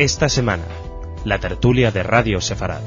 esta semana, la tertulia de Radio Sefarad.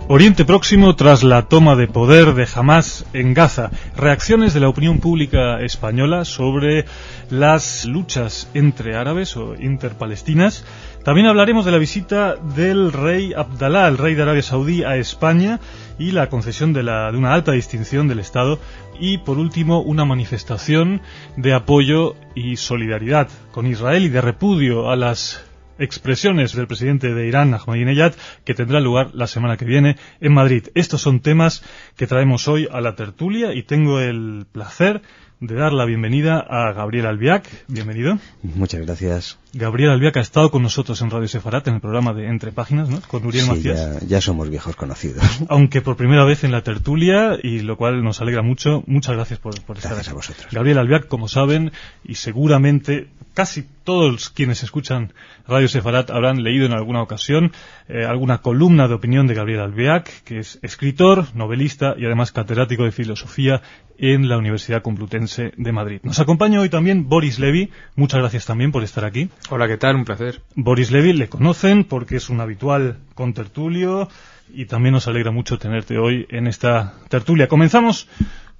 Oriente Próximo tras la toma de poder de Hamás en Gaza. Reacciones de la opinión pública española sobre las luchas entre árabes o interpalestinas. También hablaremos de la visita del rey Abdalá, el rey de Arabia Saudí, a España y la concesión de una alta distinción del Estado. Y por último, una manifestación de apoyo y solidaridad con Israel y de repudio a las expresiones del presidente de Irán, Ahmadinejad, que tendrá lugar la semana que viene en Madrid. Estos son temas que traemos hoy a la tertulia y tengo el placer de dar la bienvenida a Gabriel Albiac. Bienvenido. Muchas gracias. Gabriel Albiac ha estado con nosotros en Radio Sefarad en el programa de Entre Páginas, ¿no? Con Uriel Macías. Ya somos viejos conocidos. Aunque por primera vez en la tertulia, y lo cual nos alegra mucho. Muchas gracias por estar aquí. Gracias a vosotros. Gabriel Albiac, como saben, y seguramente casi todos quienes escuchan Radio Sefarad habrán leído en alguna ocasión alguna columna de opinión de Gabriel Albiac, que es escritor, novelista y además catedrático de filosofía en la Universidad Complutense de Madrid. Nos acompaña hoy también Boris Levy. Muchas gracias también por estar aquí. Hola, ¿qué tal? Un placer. Boris Levy le conocen porque es un habitual contertulio y también nos alegra mucho tenerte hoy en esta tertulia. Comenzamos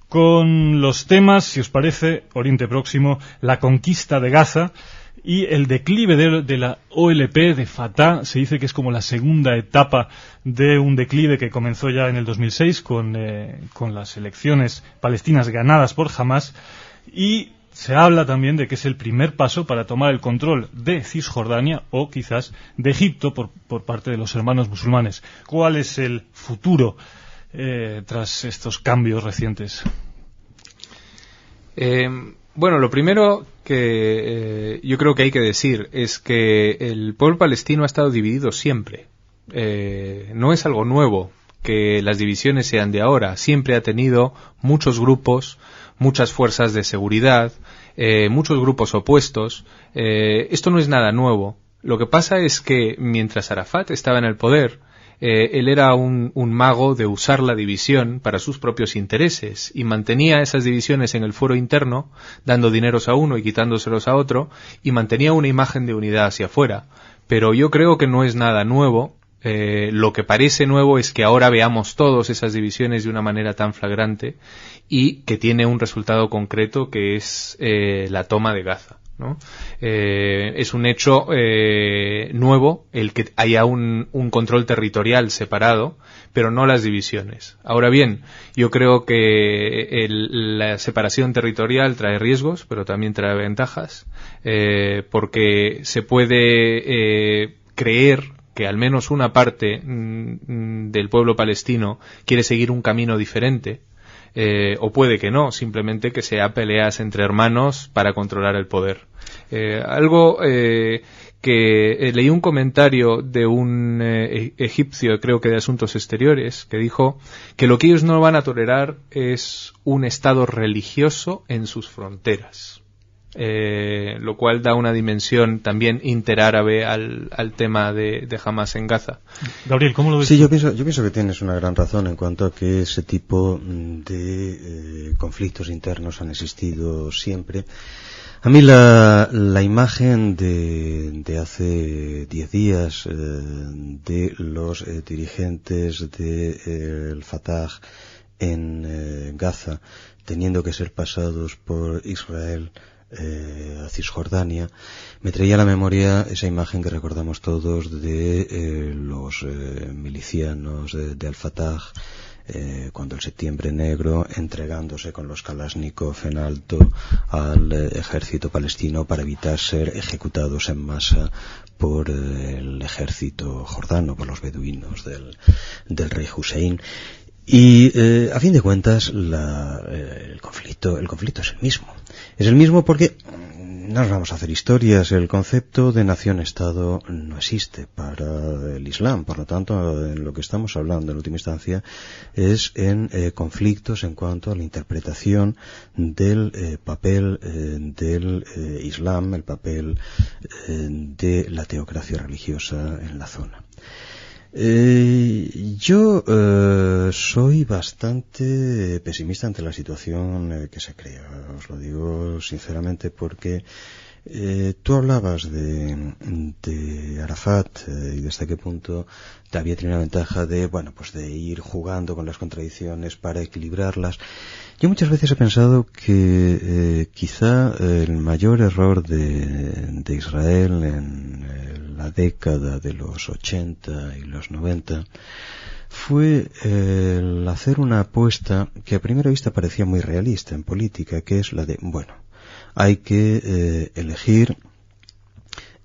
con los temas, si os parece, Oriente Próximo, la conquista de Gaza y el declive de la OLP de Fatah. Se dice que es como la segunda etapa de un declive que comenzó ya en el 2006 con las elecciones palestinas ganadas por Hamás, y se habla también de que es el primer paso para tomar el control de Cisjordania o quizás de Egipto por parte de los hermanos musulmanes. ¿Cuál es el futuro tras estos cambios recientes? Bueno, lo primero que yo creo que hay que decir es que el pueblo palestino ha estado dividido siempre. No es algo nuevo que las divisiones sean de ahora. Siempre ha tenido muchos grupos, muchas fuerzas de seguridad, muchos grupos opuestos. Esto no es nada nuevo. Lo que pasa es que mientras Arafat estaba en el poder, él era un mago de usar la división para sus propios intereses y mantenía esas divisiones en el fuero interno, dando dineros a uno y quitándoselos a otro, y mantenía una imagen de unidad hacia afuera. Pero yo creo que no es nada nuevo. Lo que parece nuevo es que ahora veamos todas esas divisiones de una manera tan flagrante y que tiene un resultado concreto, que es la toma de Gaza, ¿no? Es un hecho nuevo el que haya un control territorial separado, pero no las divisiones. Ahora bien, yo creo que la separación territorial trae riesgos, pero también trae ventajas, porque se puede creer que al menos una parte del pueblo palestino quiere seguir un camino diferente, o puede que no, simplemente que sea peleas entre hermanos para controlar el poder. Algo que leí un comentario de un egipcio, creo que de Asuntos Exteriores, que dijo que lo que ellos no van a tolerar es un estado religioso en sus fronteras. Lo cual da una dimensión también interárabe al tema de Hamás en Gaza. Gabriel, ¿cómo lo ves? Sí, yo pienso que tienes una gran razón en cuanto a que ese tipo de conflictos internos han existido siempre. A mí la imagen de hace 10 días de los dirigentes del Fatah en Gaza teniendo que ser pasados por Israel a Cisjordania, me traía a la memoria esa imagen que recordamos todos de los milicianos de Al-Fatah cuando el Septiembre Negro, entregándose con los Kalashnikov en alto al ejército palestino para evitar ser ejecutados en masa por el ejército jordano, por los beduinos del rey Hussein. Y a fin de cuentas el conflicto es el mismo. Es el mismo porque no nos vamos a hacer historias. El concepto de nación-estado no existe para el Islam. Por lo tanto, en lo que estamos hablando en última instancia es en conflictos en cuanto a la interpretación del papel del Islam, el papel de la teocracia religiosa en la zona. Yo soy bastante pesimista ante la situación que se crea. Os lo digo sinceramente porque tú hablabas de Arafat y de hasta qué punto había tenido una ventaja de, bueno, pues de ir jugando con las contradicciones para equilibrarlas. Yo muchas veces he pensado que quizá el mayor error de Israel en la década de los 80 y los 90 fue el hacer una apuesta que a primera vista parecía muy realista en política, que es la de, bueno, hay que elegir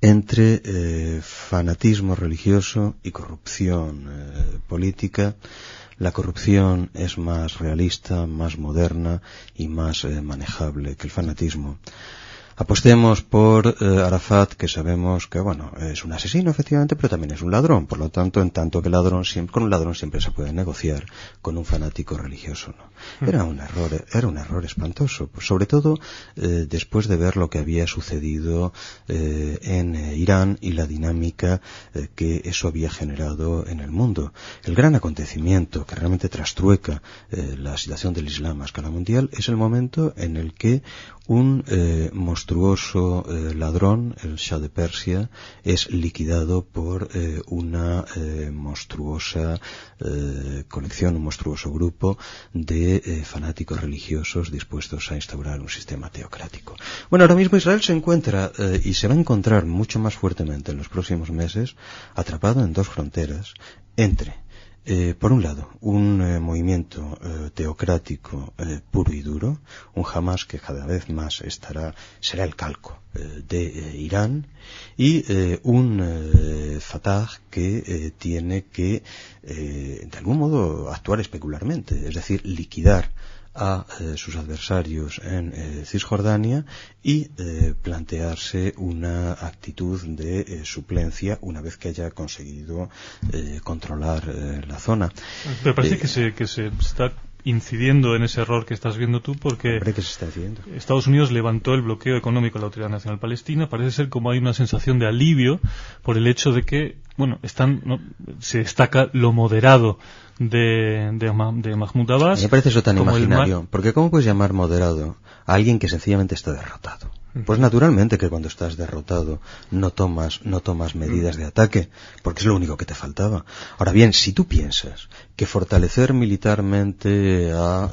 entre fanatismo religioso y corrupción política. La corrupción es más realista, más moderna y más manejable que el fanatismo. Apostemos por Arafat, que sabemos que, bueno, es un asesino efectivamente, pero también es un ladrón. Por lo tanto, en tanto que con un ladrón siempre se puede negociar, con un fanático religioso no. Era un error espantoso, sobre todo después de ver lo que había sucedido en Irán y la dinámica que eso había generado en el mundo. El gran acontecimiento que realmente trastrueca la situación del Islam a escala mundial es el momento en el que un monstruoso ladrón, el Shah de Persia, es liquidado por una monstruosa colección, un monstruoso grupo de fanáticos religiosos dispuestos a instaurar un sistema teocrático. Bueno, ahora mismo Israel se encuentra y se va a encontrar mucho más fuertemente en los próximos meses atrapado en dos fronteras entre por un lado, un movimiento teocrático puro y duro, un Hamas que cada vez más será el calco de Irán, y un Fatah que tiene que, de algún modo, actuar especularmente, es decir, liquidar a sus adversarios en Cisjordania y plantearse una actitud de suplencia una vez que haya conseguido controlar la zona. Pero parece que se está incidiendo en ese error que estás viendo tú, porque ¿que se está incidiendo? Estados Unidos levantó el bloqueo económico a la Autoridad Nacional Palestina. Parece ser como hay una sensación de alivio por el hecho de que, bueno, se destaca lo moderado de Mahmoud Abbas. Me parece eso tan imaginario, porque ¿cómo puedes llamar moderado a alguien que sencillamente está derrotado? Pues naturalmente que cuando estás derrotado no tomas medidas de ataque, porque es lo único que te faltaba. Ahora bien, si tú piensas que fortalecer militarmente a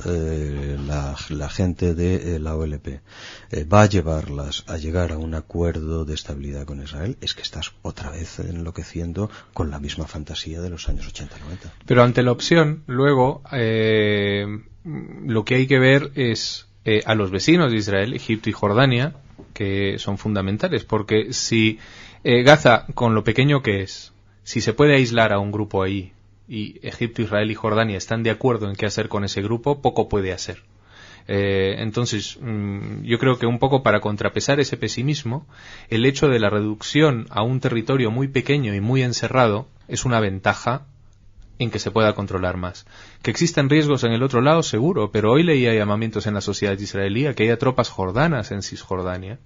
la gente de la OLP va a llevarlas a llegar a un acuerdo de estabilidad con Israel, es que estás otra vez enloqueciendo con la misma fantasía de los años 80-90. Pero ante la opción, luego, lo que hay que ver es a los vecinos de Israel, Egipto y Jordania, que son fundamentales, porque si Gaza, con lo pequeño que es, si se puede aislar a un grupo ahí, y Egipto, Israel y Jordania están de acuerdo en qué hacer con ese grupo, poco puede hacer. Entonces, yo creo que un poco para contrapesar ese pesimismo, el hecho de la reducción a un territorio muy pequeño y muy encerrado es una ventaja en que se pueda controlar más. Que existen riesgos en el otro lado, seguro, pero hoy leía llamamientos en la sociedad israelí a que haya tropas jordanas en Cisjordania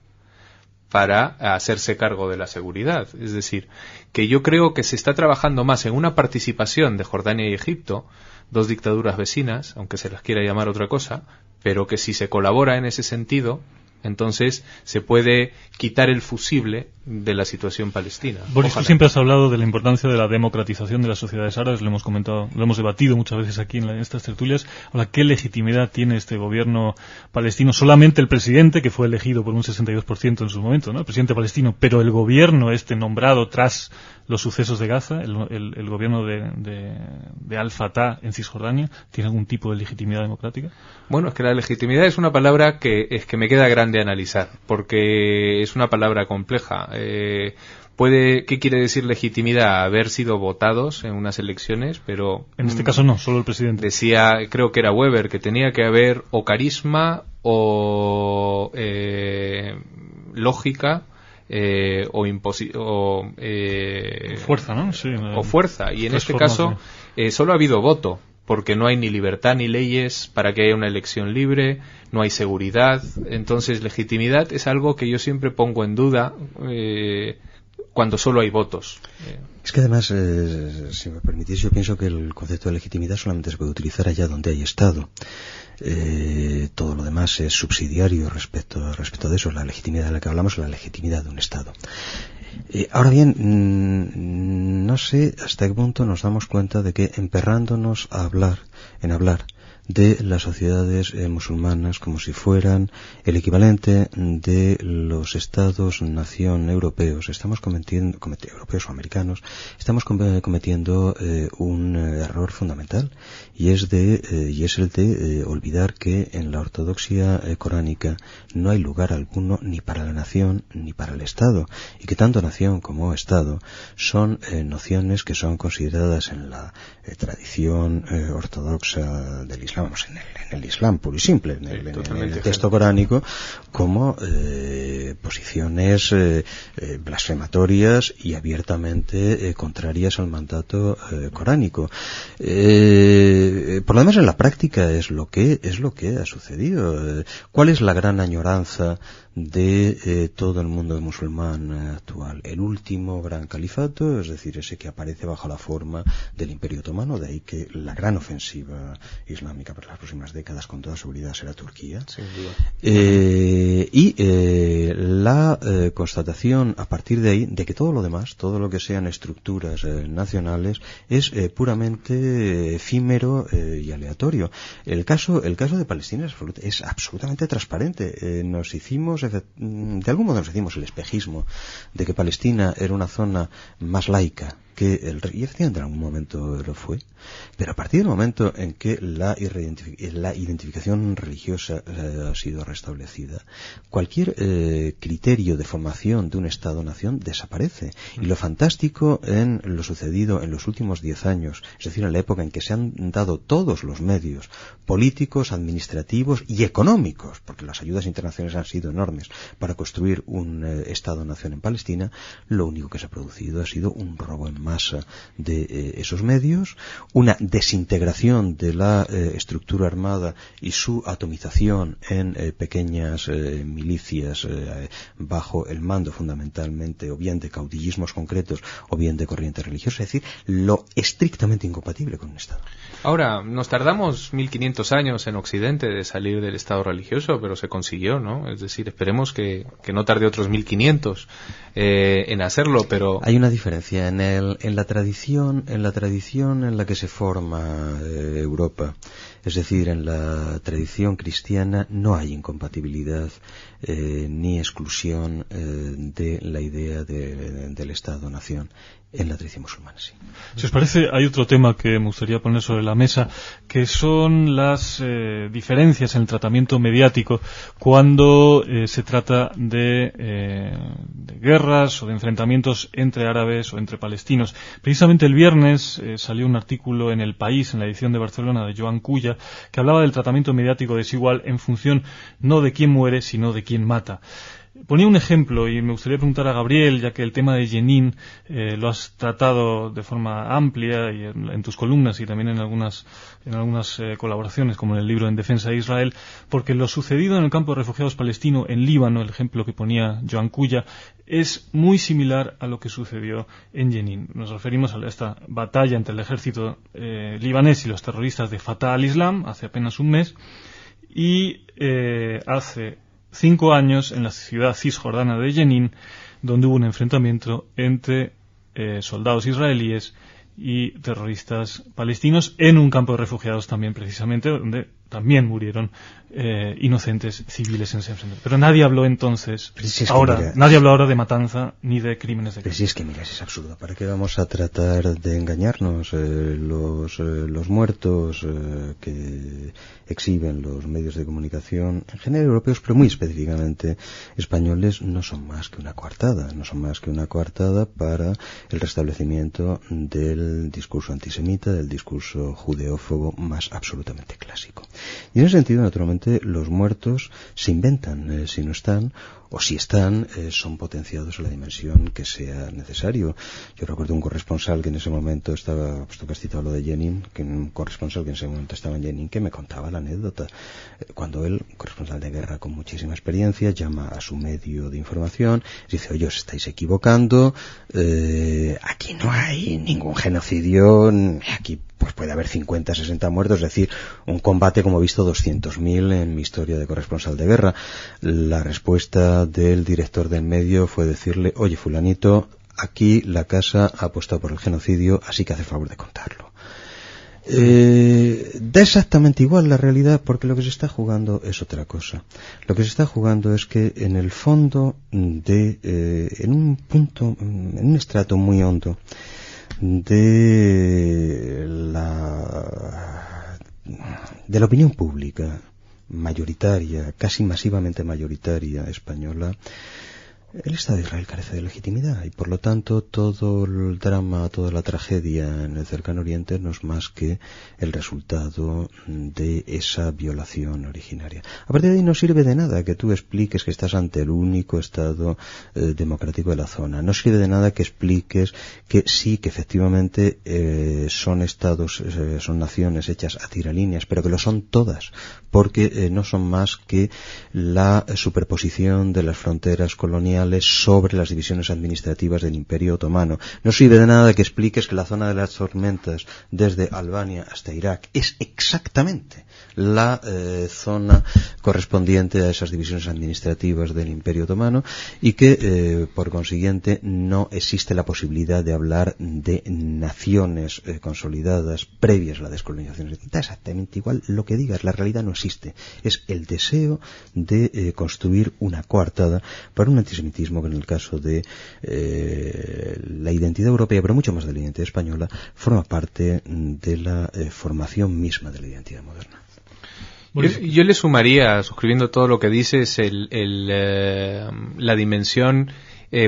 para hacerse cargo de la seguridad. Es decir, que yo creo que se está trabajando más en una participación de Jordania y Egipto, dos dictaduras vecinas, aunque se las quiera llamar otra cosa, pero que si se colabora en ese sentido, entonces se puede quitar el fusible de la situación palestina. Boris, tú siempre has hablado de la importancia de la democratización de las sociedades árabes, lo hemos comentado, lo hemos debatido muchas veces aquí en estas tertulias. Ahora, ¿qué legitimidad tiene este gobierno palestino? Solamente el presidente, que fue elegido por un 62% en su momento, ¿no? El presidente palestino, pero el gobierno nombrado tras los sucesos de Gaza, el gobierno de Al-Fatah en Cisjordania, ¿tiene algún tipo de legitimidad democrática? Bueno, es que la legitimidad es una palabra que me queda grande analizar, porque es una palabra compleja. ¿Qué quiere decir legitimidad? Haber sido votados en unas elecciones, pero en este caso no, solo el presidente. Decía, creo que era Weber, que tenía que haber o carisma o lógica o fuerza, ¿no? Sí, o fuerza. Y en este caso solo ha habido voto, porque no hay ni libertad ni leyes para que haya una elección libre, no hay seguridad. Entonces, legitimidad es algo que yo siempre pongo en duda. cuando solo hay votos. Es que además, si me permitís, yo pienso que el concepto de legitimidad solamente se puede utilizar allá donde hay Estado. Todo lo demás es subsidiario respecto de eso. La legitimidad de la que hablamos es la legitimidad de un Estado. Ahora bien, no sé hasta qué punto nos damos cuenta de que emperrándonos a hablar de las sociedades musulmanas como si fueran el equivalente de los estados-nación europeos, estamos cometiendo, europeos o americanos, estamos cometiendo un error fundamental, y es el de olvidar que en la ortodoxia coránica no hay lugar alguno ni para la nación ni para el Estado, y que tanto nación como Estado son nociones que son consideradas en la tradición ortodoxa del Islam, vamos, en el Islam puro y simple, en el texto coránico, como posiciones blasfematorias y abiertamente contrarias al mandato coránico. Por lo demás, en la práctica es lo que ha sucedido. ¿Cuál es la gran añoranza de todo el mundo musulmán actual? El último gran califato, es decir, ese que aparece bajo la forma del Imperio Otomano, de ahí que la gran ofensiva islámica para las próximas décadas con toda seguridad será Turquía. Sin duda. Y la constatación a partir de ahí de que todo lo demás, todo lo que sean estructuras nacionales, es puramente efímero y aleatorio. El caso de Palestina es absolutamente transparente. De algún modo nos hicimos el espejismo de que Palestina era una zona más laica que y efectivamente en algún momento lo fue, pero a partir del momento en que la identificación religiosa ha sido restablecida, cualquier criterio de formación de un Estado-nación desaparece. Y lo fantástico en lo sucedido en los últimos 10 años, es decir, en la época en que se han dado todos los medios políticos, administrativos y económicos, porque las ayudas internacionales han sido enormes para construir un Estado-nación en Palestina, lo único que se ha producido ha sido un robo en masa de esos medios, una desintegración de la estructura armada y su atomización en pequeñas milicias bajo el mando fundamentalmente o bien de caudillismos concretos o bien de corrientes religiosas, es decir, lo estrictamente incompatible con un Estado. Ahora, nos tardamos 1500 años en Occidente de salir del Estado religioso, pero se consiguió, ¿no? Es decir, esperemos que no tarde otros 1500 en hacerlo, pero... Hay una diferencia en la tradición en la que se forma Europa. Es decir, en la tradición cristiana no hay incompatibilidad ni exclusión de la idea del Estado-nación. En la tradición musulmana, sí. Si os parece, hay otro tema que me gustaría poner sobre la mesa, que son las diferencias en el tratamiento mediático cuando se trata de guerras o de enfrentamientos entre árabes o entre palestinos. Precisamente el viernes salió un artículo en El País, en la edición de Barcelona, de Joan Culla, que hablaba del tratamiento mediático desigual en función no de quién muere, sino de quién mata. Ponía un ejemplo y me gustaría preguntar a Gabriel, ya que el tema de Jenin lo has tratado de forma amplia y en tus columnas y también en algunas colaboraciones, como en el libro En Defensa de Israel, porque lo sucedido en el campo de refugiados palestino en Líbano, el ejemplo que ponía Joan Culla, es muy similar a lo que sucedió en Jenin. Nos referimos a esta batalla entre el ejército libanés y los terroristas de Fatah al-Islam hace apenas un mes, y hace 5 años en la ciudad cisjordana de Jenin, donde hubo un enfrentamiento entre soldados israelíes y terroristas palestinos en un campo de refugiados también, precisamente, donde también murieron inocentes civiles en ese enfrentamiento. Pero nadie habló entonces, nadie habló ahora de matanza ni de crímenes de guerra. Pero si es que, mira, es absurdo. ¿Para qué vamos a tratar de engañarnos? Los muertos que exhiben los medios de comunicación, en general europeos, pero muy específicamente españoles, no son más que una coartada para el restablecimiento del discurso antisemita, del discurso judeófobo más absolutamente clásico. Y en ese sentido, naturalmente, los muertos se inventan si no están, o si están, son potenciados a la dimensión que sea necesario. Yo recuerdo un corresponsal que en ese momento estaba, puesto que has citado lo de Jenin, que un corresponsal que en ese momento estaba en Jenin, que me contaba la anécdota. Cuando él, un corresponsal de guerra con muchísima experiencia, llama a su medio de información, dice, oye, os estáis equivocando, aquí no hay ningún genocidio, aquí pues puede haber 50, 60 muertos, es decir, un combate como he visto 200.000 en mi historia de corresponsal de guerra. La respuesta del director del medio fue decirle, oye, fulanito, aquí la casa ha apostado por el genocidio, así que hace el favor de contarlo. Da exactamente igual la realidad, porque lo que se está jugando es otra cosa. Lo que se está jugando es que en el fondo en un punto, en un estrato muy hondo de la opinión pública mayoritaria, casi masivamente mayoritaria española, el Estado de Israel carece de legitimidad y por lo tanto todo el drama, toda la tragedia en el Cercano Oriente no es más que el resultado de esa violación originaria. A partir de ahí no sirve de nada que tú expliques que estás ante el único Estado democrático de la zona. No sirve de nada que expliques que sí, que efectivamente son estados, son naciones hechas a tiralíneas, pero que lo son todas, porque no son más que la superposición de las fronteras coloniales sobre las divisiones administrativas del Imperio Otomano. No sirve de nada que expliques que la zona de las tormentas desde Albania hasta Irak es exactamente la zona correspondiente a esas divisiones administrativas del Imperio Otomano y que por consiguiente no existe la posibilidad de hablar de naciones consolidadas previas a la descolonización. Da exactamente igual lo que digas, la realidad no existe. Es el deseo de construir una coartada para un antisemitismo que en el caso de la identidad europea, pero mucho más de la identidad española, forma parte de la formación misma de la identidad moderna. Yo le sumaría, suscribiendo todo lo que dices, la dimensión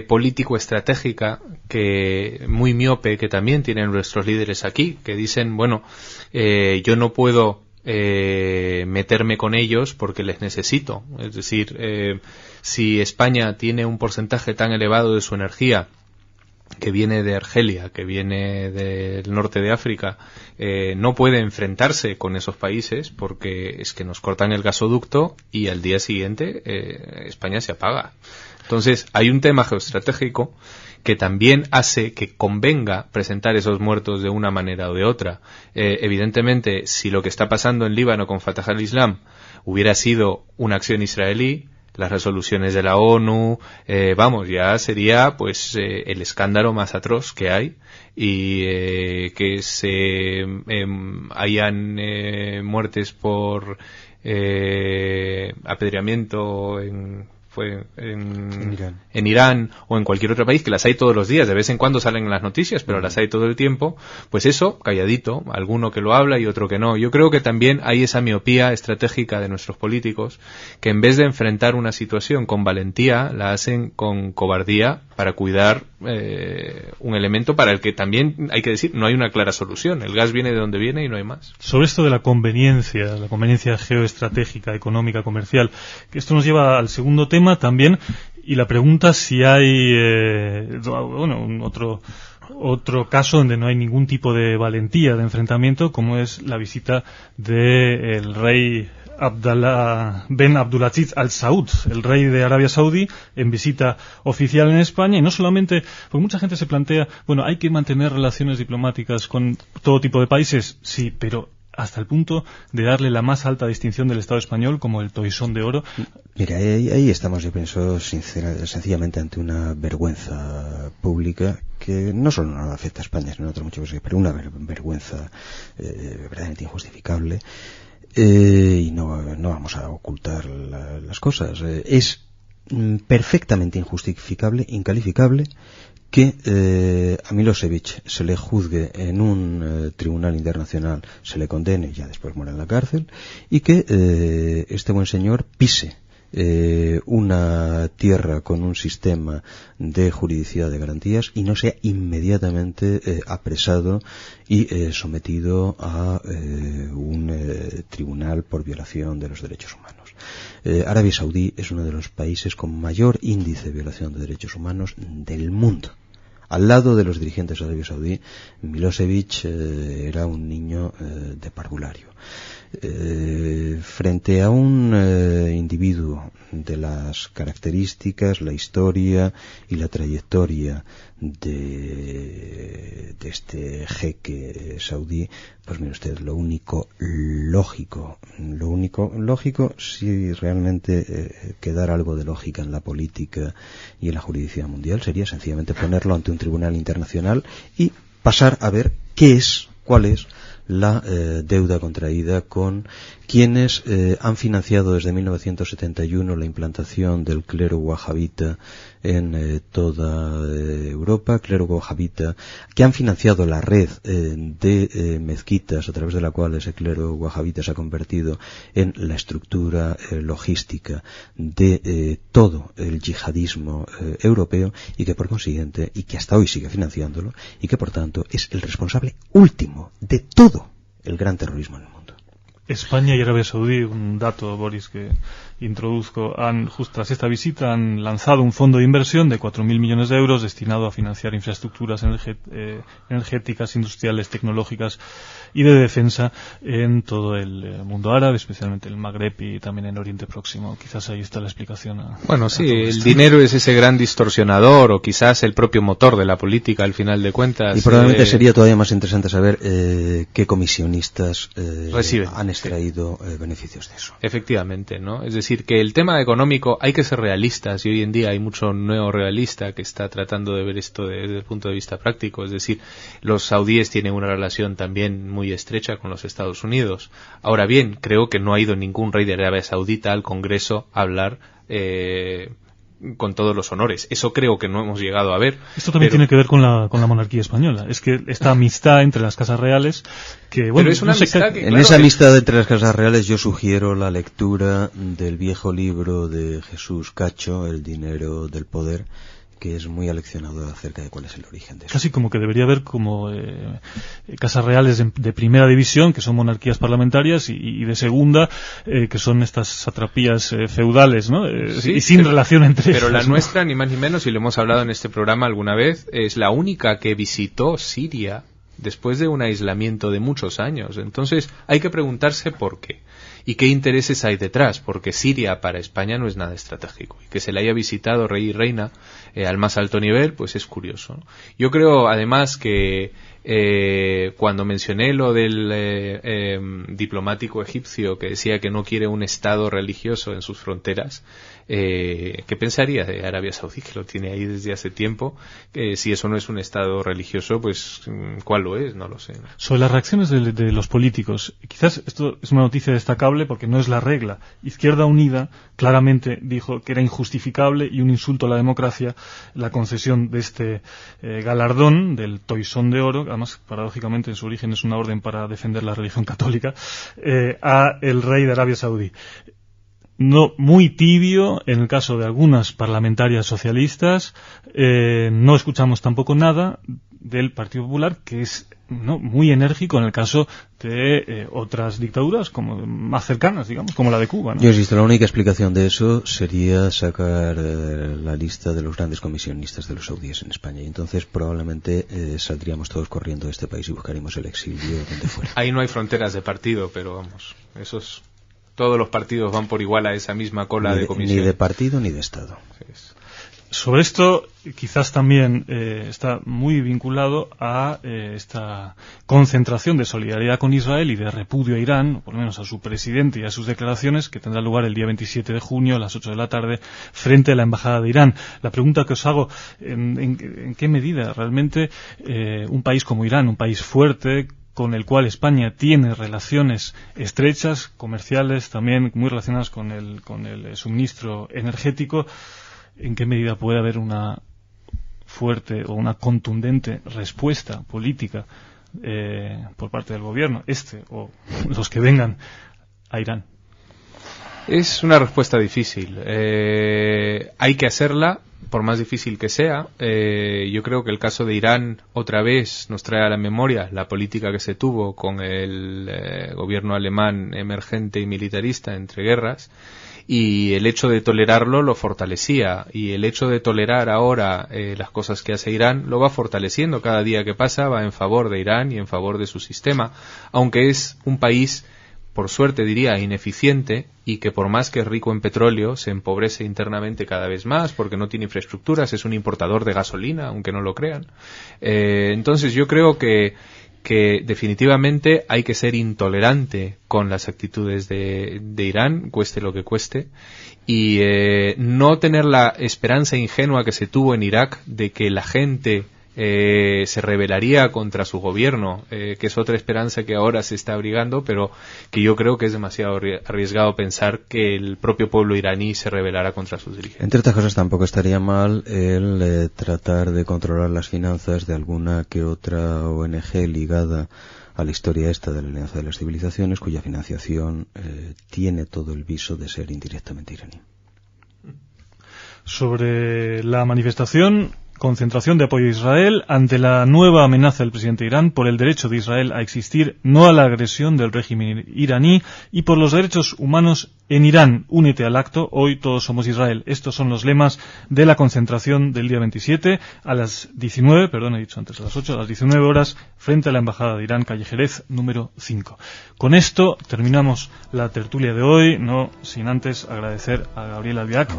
político-estratégica que muy miope que también tienen nuestros líderes aquí, que dicen, bueno, yo no puedo meterme con ellos porque les necesito. Es decir, si España tiene un porcentaje tan elevado de su energía que viene de Argelia, que viene del norte de África, no puede enfrentarse con esos países porque es que nos cortan el gasoducto y al día siguiente España se apaga. Entonces hay un tema geoestratégico que también hace que convenga presentar esos muertos de una manera o de otra. Evidentemente, si lo que está pasando en Líbano con Fatah al-Islam hubiera sido una acción israelí, las resoluciones de la ONU, ya sería pues el escándalo más atroz que hay y que se hayan muertes por apedreamiento en Irán o en cualquier otro país, que las hay todos los días, de vez en cuando salen en las noticias, pero las hay todo el tiempo, pues eso, calladito, alguno que lo habla y otro que no. Yo creo que también hay esa miopía estratégica de nuestros políticos, que en vez de enfrentar una situación con valentía, la hacen con cobardía para cuidar un elemento para el que también hay que decir, no hay una clara solución. El gas viene de donde viene y no hay más. Sobre esto de la conveniencia geoestratégica, económica, comercial, que esto nos lleva al segundo tema también, y la pregunta si hay otro caso donde no hay ningún tipo de valentía de enfrentamiento, como es la visita del rey Ben Abdulaziz Al Saud, el rey de Arabia Saudí, en visita oficial en España. Y no solamente, porque mucha gente se plantea, bueno, hay que mantener relaciones diplomáticas con todo tipo de países, sí, pero hasta el punto de darle la más alta distinción del Estado español como el Toisón de Oro. Mira, ahí estamos, yo pienso, sencillamente ante una vergüenza pública que no solo no afecta a España, sino a otras muchas cosas, pero una vergüenza verdaderamente injustificable, y no vamos a ocultar las cosas. Es perfectamente injustificable, incalificable, que a Milosevic se le juzgue en un tribunal internacional, se le condene y ya después muera en la cárcel, y que este buen señor pise una tierra con un sistema de juridicidad de garantías y no sea inmediatamente apresado y sometido a un tribunal por violación de los derechos humanos. Arabia Saudí es uno de los países con mayor índice de violación de derechos humanos del mundo. Al lado de los dirigentes de Arabia Saudí, Milosevic era un niño de parvulario. Frente a un individuo de las características, la historia y la trayectoria de este jeque saudí, pues mire usted, lo único lógico, si realmente quedara algo de lógica en la política y en la juridicidad mundial, sería sencillamente ponerlo ante un tribunal internacional y pasar a ver cuál es la deuda contraída con quienes han financiado desde 1971 la implantación del clero wahabita en toda Europa, clero wahabita que han financiado la red de mezquitas a través de la cual ese clero wahabita se ha convertido en la estructura logística de todo el yihadismo europeo y que por consiguiente, y que hasta hoy sigue financiándolo, y que por tanto es el responsable último de todo el gran terrorismo en el mundo. España y Arabia Saudí, un dato, Boris, que introduzco, justo tras esta visita han lanzado un fondo de inversión de 4.000 millones de euros destinado a financiar infraestructuras energéticas, industriales, tecnológicas y de defensa en todo el mundo árabe, especialmente en el Magreb y también en Oriente Próximo. Quizás ahí está la explicación. Bueno, sí, el dinero es ese gran distorsionador o quizás el propio motor de la política al final de cuentas. Y probablemente sería todavía más interesante saber qué comisionistas han extraído beneficios de eso. Efectivamente, ¿no? Es decir, que el tema económico hay que ser realistas y hoy en día hay mucho neorealista que está tratando de ver esto desde el punto de vista práctico. Es decir, los saudíes tienen una relación también muy estrecha con los Estados Unidos. Ahora bien, creo que no ha ido ningún rey de Arabia Saudita al Congreso a hablar con todos los honores. Eso creo que no hemos llegado a ver. Esto también tiene que ver con la monarquía española. Es que esta amistad entre las casas reales, que bueno, pero es una amistad que, en esa amistad entre las casas reales yo sugiero la lectura del viejo libro de Jesús Cacho, El dinero del poder, que es muy aleccionador acerca de cuál es el origen de eso. Casi como que debería haber como casas reales de primera división, que son monarquías parlamentarias, y de segunda, que son estas satrapías feudales, ¿no? Sí, y sin relación entre ellas. Pero la nuestra, ni más ni menos, y lo hemos hablado en este programa alguna vez, es la única que visitó Siria después de un aislamiento de muchos años. Entonces hay que preguntarse por qué. ¿Y qué intereses hay detrás? Porque Siria para España no es nada estratégico. Y que se le haya visitado rey y reina al más alto nivel, pues es curioso, ¿no? Yo creo, además, que cuando mencioné lo del diplomático egipcio que decía que no quiere un Estado religioso en sus fronteras, ¿qué pensaría de Arabia Saudí, que lo tiene ahí desde hace tiempo? Si eso no es un Estado religioso, pues ¿cuál lo es? No lo sé, ¿no? Sobre las reacciones de los políticos, quizás esto es una noticia destacable porque no es la regla. Izquierda Unida claramente dijo que era injustificable y un insulto a la democracia la concesión de este galardón del Toisón de Oro, además paradójicamente en su origen es una orden para defender la religión católica, a el rey de Arabia Saudí. No, muy tibio en el caso de algunas parlamentarias socialistas. No escuchamos tampoco nada del Partido Popular, que es muy enérgico en el caso de otras dictaduras como más cercanas, digamos, como la de Cuba, ¿no? Yo insisto, la única explicación de eso sería sacar la lista de los grandes comisionistas de los saudíes en España, y entonces probablemente saldríamos todos corriendo de este país y buscaríamos el exilio donde fuera. Ahí no hay fronteras de partido, pero vamos, todos los partidos van por igual a esa misma cola de comisión. Ni de partido ni de Estado. Sí. Sobre esto, quizás también está muy vinculado a esta concentración de solidaridad con Israel y de repudio a Irán, por lo menos a su presidente y a sus declaraciones, que tendrá lugar el día 27 de junio a las 8 de la tarde frente a la Embajada de Irán. La pregunta que os hago, ¿en qué medida realmente un país como Irán, un país fuerte, con el cual España tiene relaciones estrechas, comerciales, también muy relacionadas con el suministro energético, en qué medida puede haber una fuerte o una contundente respuesta política por parte del gobierno, o los que vengan, a Irán? Es una respuesta difícil. Hay que hacerla, por más difícil que sea. Yo creo que el caso de Irán otra vez nos trae a la memoria la política que se tuvo con el gobierno alemán emergente y militarista entre guerras, y el hecho de tolerarlo lo fortalecía, y el hecho de tolerar ahora las cosas que hace Irán lo va fortaleciendo. Cada día que pasa va en favor de Irán y en favor de su sistema, aunque es un país, por suerte diría, ineficiente, y que por más que es rico en petróleo se empobrece internamente cada vez más porque no tiene infraestructuras, es un importador de gasolina, aunque no lo crean. Entonces yo creo que definitivamente hay que ser intolerante con las actitudes de Irán, cueste lo que cueste, y no tener la esperanza ingenua que se tuvo en Irak de que la gente se rebelaría contra su gobierno, que es otra esperanza que ahora se está abrigando, pero que yo creo que es demasiado arriesgado pensar que el propio pueblo iraní se rebelará contra sus dirigentes. Entre otras cosas, tampoco estaría mal el tratar de controlar las finanzas de alguna que otra ONG ligada a la historia esta de la Alianza de las Civilizaciones, cuya financiación tiene todo el viso de ser indirectamente iraní. Sobre la manifestación, concentración de apoyo a Israel ante la nueva amenaza del presidente de Irán por el derecho de Israel a existir, no a la agresión del régimen iraní, y por los derechos humanos en Irán. Únete al acto, hoy todos somos Israel. Estos son los lemas de la concentración del día 27 a las 19, perdón, he dicho antes a las 8, a las 19 horas, frente a la Embajada de Irán, calle Jerez, número 5. Con esto terminamos la tertulia de hoy, no sin antes agradecer a Gabriel Albiac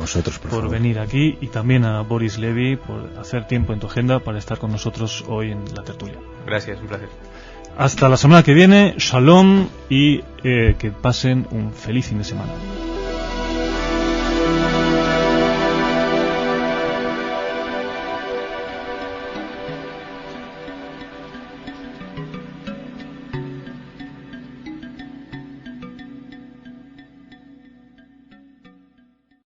por venir aquí, y también a Boris Levy por hacer tiempo en tu agenda para estar con nosotros hoy en la tertulia. Gracias, un placer. Hasta la semana que viene, shalom, y que pasen un feliz fin de semana.